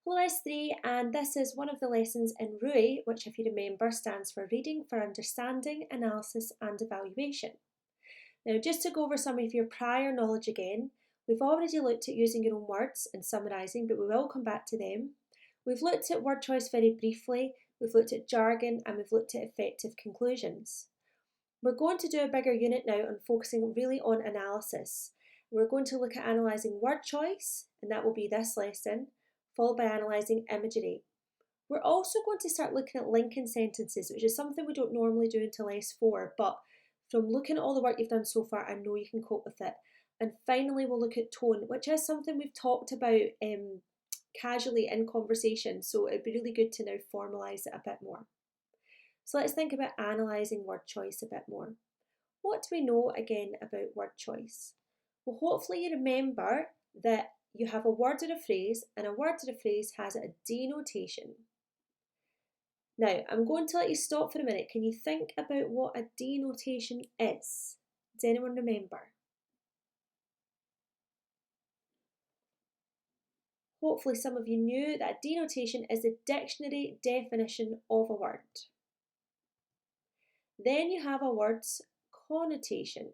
Hello S3, and this is one of the lessons in RUAE, which if you remember stands for Reading for Understanding, Analysis and Evaluation. Now just to go over some of your prior knowledge again, we've already looked at using your own words and summarising, but we will come back to them. We've looked at word choice very briefly, we've looked at jargon and we've looked at effective conclusions. We're going to do a bigger unit now on focusing really on analysis. We're going to look at analysing word choice, and that will be this lesson, followed by analysing imagery. We're also going to start looking at linking sentences, which is something we don't normally do until S4, but from looking at all the work you've done so far, I know you can cope with it. And finally, we'll look at tone, which is something we've talked about casually in conversation, so it'd be really good to now formalise it a bit more. So let's think about analysing word choice a bit more. What do we know again about word choice? Well, hopefully you remember that you have a word or a phrase, and a word or a phrase has a denotation. Now, I'm going to let you stop for a minute. Can you think about what a denotation is? Does anyone remember? Hopefully some of you knew that a denotation is the dictionary definition of a word. Then you have a word's connotation.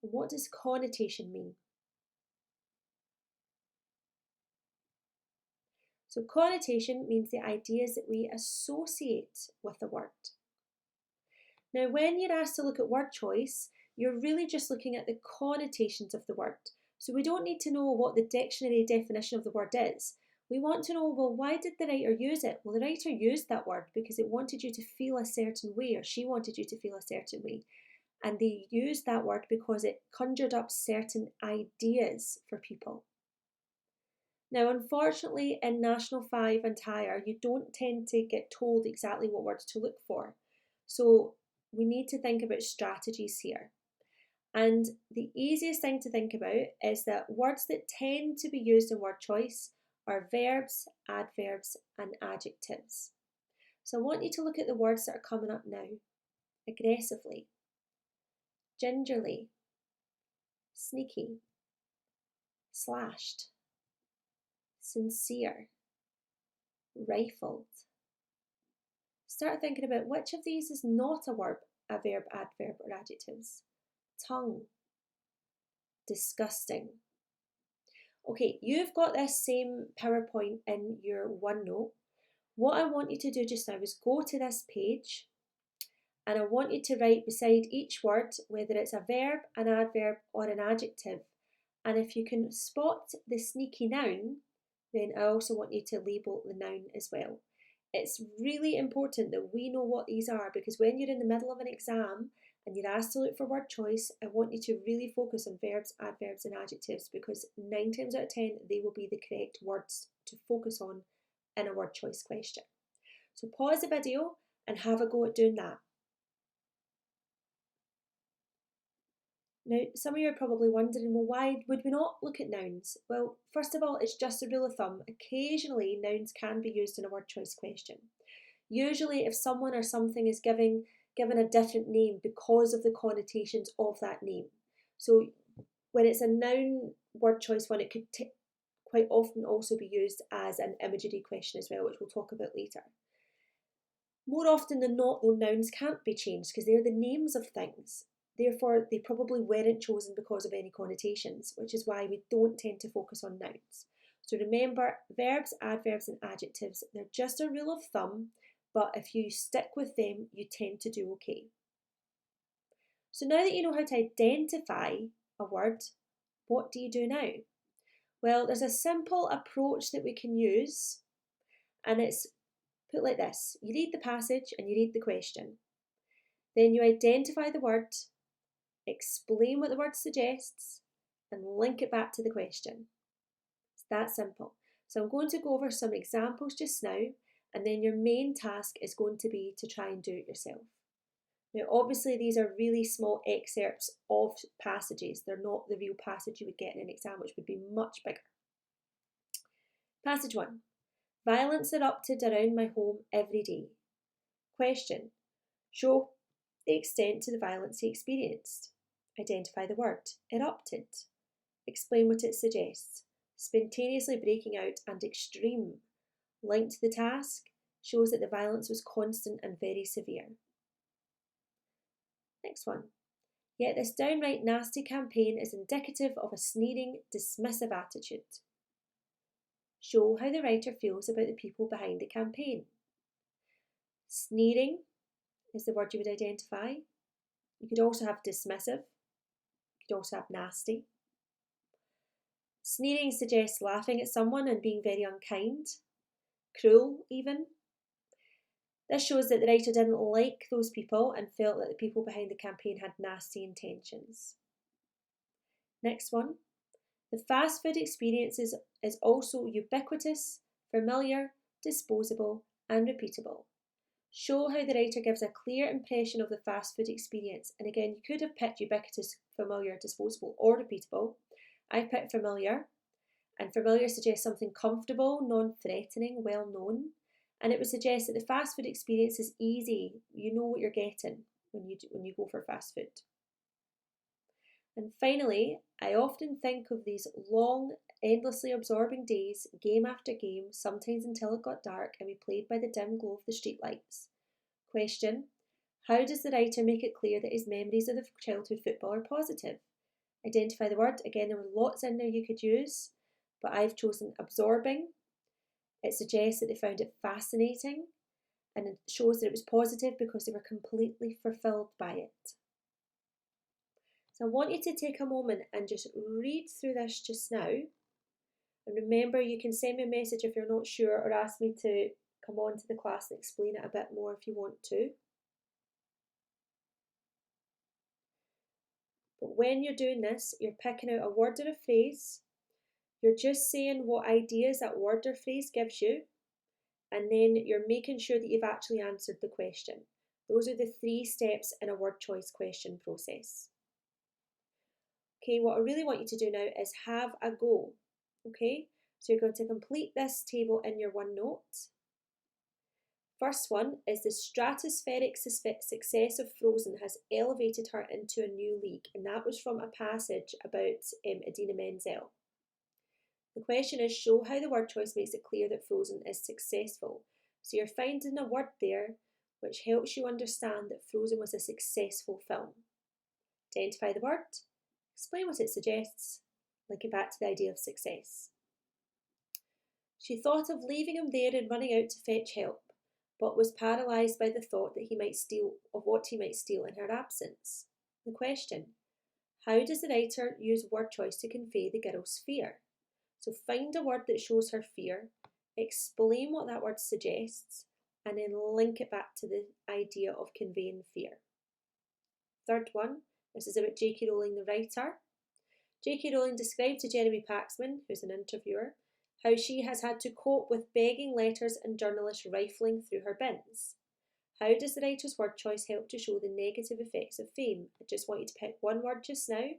And what does connotation mean? So connotation means the ideas that we associate with a word. Now, when you're asked to look at word choice, you're really just looking at the connotations of the word. So we don't need to know what the dictionary definition of the word is. We want to know, well, why did the writer use it? Well, the writer used that word because it wanted you to feel a certain way, or she wanted you to feel a certain way. And they used that word because it conjured up certain ideas for people. Now, unfortunately, in National 5 and higher, you don't tend to get told exactly what words to look for. So we need to think about strategies here. And the easiest thing to think about is that words that tend to be used in word choice are verbs, adverbs, and adjectives. So I want you to look at the words that are coming up now. Aggressively, gingerly, sneaky, slashed, sincere, rifled. Start thinking about which of these is not a verb, adverb, or adjectives. Tongue, disgusting. Okay, you've got this same PowerPoint in your OneNote. What I want you to do just now is go to this page, and I want you to write beside each word whether it's a verb, an adverb, or an adjective. And if you can spot the sneaky noun, then I also want you to label the noun as well. It's really important that we know what these are, because when you're in the middle of an exam and you're asked to look for word choice, I want you to really focus on verbs, adverbs and adjectives, because 9 times out of 10 they will be the correct words to focus on in a word choice question. So pause the video and have a go at doing that. Now, some of you are probably wondering, well, why would we not look at nouns? Well, first of all, it's just a rule of thumb. Occasionally, nouns can be used in a word choice question. Usually, if someone or something is given a different name because of the connotations of that name. So when it's a noun word choice one, it could quite often also be used as an imagery question as well, which we'll talk about later. More often than not, though, nouns can't be changed because they're the names of things. Therefore, they probably weren't chosen because of any connotations, which is why we don't tend to focus on nouns. So remember, verbs, adverbs and adjectives, they're just a rule of thumb, but if you stick with them, you tend to do okay. So now that you know how to identify a word, what do you do now? Well, there's a simple approach that we can use, and it's put like this. You read the passage and you read the question. Then you identify the word, explain what the word suggests, and link it back to the question. It's that simple. So I'm going to go over some examples just now, and then your main task is going to be to try and do it yourself. Now, obviously, these are really small excerpts of passages. They're not the real passage you would get in an exam, which would be much bigger. Passage 1. Violence erupted around my home every day. Question. Show the extent to the violence he experienced. Identify the word. Erupted. Explain what it suggests. spontaneously breaking out and extreme, linked to the task, shows that the violence was constant and very severe. Next one. Yet this downright nasty campaign is indicative of a sneering, dismissive attitude. Show how the writer feels about the people behind the campaign. Sneering is the word you would identify. You could also have dismissive. You could also have nasty. Sneering suggests laughing at someone and being very unkind, cruel even. This shows that the writer didn't like those people and felt that the people behind the campaign had nasty intentions. Next one. The fast food experience is also ubiquitous, familiar, disposable, and repeatable. Show how the writer gives a clear impression of the fast food experience. And again, you could have picked ubiquitous, familiar, disposable, or repeatable. I picked familiar, and familiar suggests something comfortable, non-threatening, well-known. And it would suggest that the fast food experience is easy. You know what you're getting when you go for fast food. And finally, I often think of these long, endlessly absorbing days, game after game, sometimes until it got dark and we played by the dim glow of the streetlights. Question: how does the writer make it clear that his memories of the childhood football are positive? Identify the word. Again, there were lots in there you could use, but I've chosen absorbing. It suggests that they found it fascinating, and it shows that it was positive because they were completely fulfilled by it. So I want you to take a moment and just read through this just now. And remember, you can send me a message if you're not sure, or ask me to come on to the class and explain it a bit more if you want to. But when you're doing this, you're picking out a word or a phrase. You're just saying what ideas that word or phrase gives you, and then you're making sure that you've actually answered the question. Those are the 3 steps in a word choice question process. Okay, what I really want you to do now is have a go. Okay, so you're going to complete this table in your OneNote. First one is the stratospheric success of Frozen has elevated her into a new league, and that was from a passage about Idina Menzel. The question is, show how the word choice makes it clear that Frozen is successful. So you're finding a word there which helps you understand that Frozen was a successful film. Identify the word, explain what it suggests, link it back to the idea of success. She thought of leaving him there and running out to fetch help, but was paralysed by the thought that what he might steal in her absence. The question: how does the writer use word choice to convey the girl's fear? So find a word that shows her fear, explain what that word suggests, and then link it back to the idea of conveying fear. Third one, this is about J.K. Rowling, the writer. J.K. Rowling described to Jeremy Paxman, who's an interviewer, how she has had to cope with begging letters and journalists rifling through her bins. How does the writer's word choice help to show the negative effects of fame? I just want you to pick one word just now,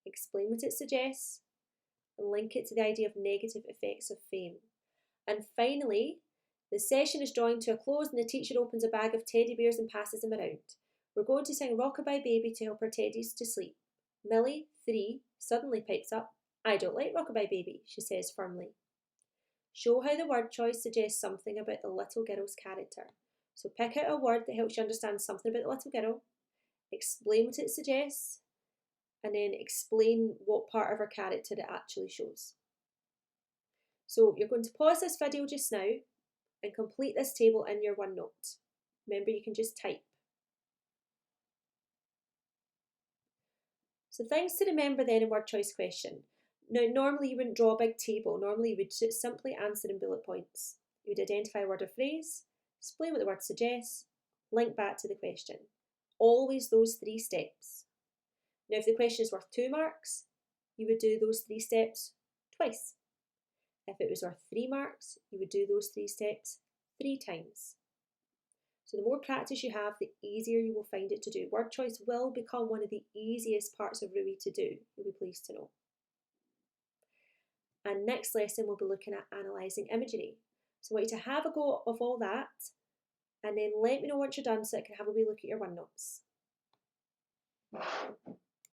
explain what it suggests, and link it to the idea of negative effects of fame. And finally, the session is drawing to a close and the teacher opens a bag of teddy bears and passes them around. We're going to sing Rockabye Baby to help our teddies to sleep. Millie, 3, suddenly pipes up. I don't like Rockabye Baby, she says firmly. Show how the word choice suggests something about the little girl's character. So pick out a word that helps you understand something about the little girl, explain what it suggests, and then explain what part of her character it actually shows. So you're going to pause this video just now and complete this table in your OneNote. Remember, you can just type. So things to remember then in word choice question. Now, normally you wouldn't draw a big table. Normally you would just simply answer in bullet points. You would identify a word or phrase, explain what the word suggests, link back to the question. Always those 3 steps. Now, if the question is worth 2 marks, you would do those 3 steps twice. If it was worth 3 marks, you would do those 3 steps 3 times. So the more practice you have, the easier you will find it to do. Word choice will become one of the easiest parts of RUAE to do, you'll be pleased to know. And next lesson we'll be looking at analysing imagery. So I want you to have a go of all that, and then let me know once you're done so I can have a wee look at your OneNotes.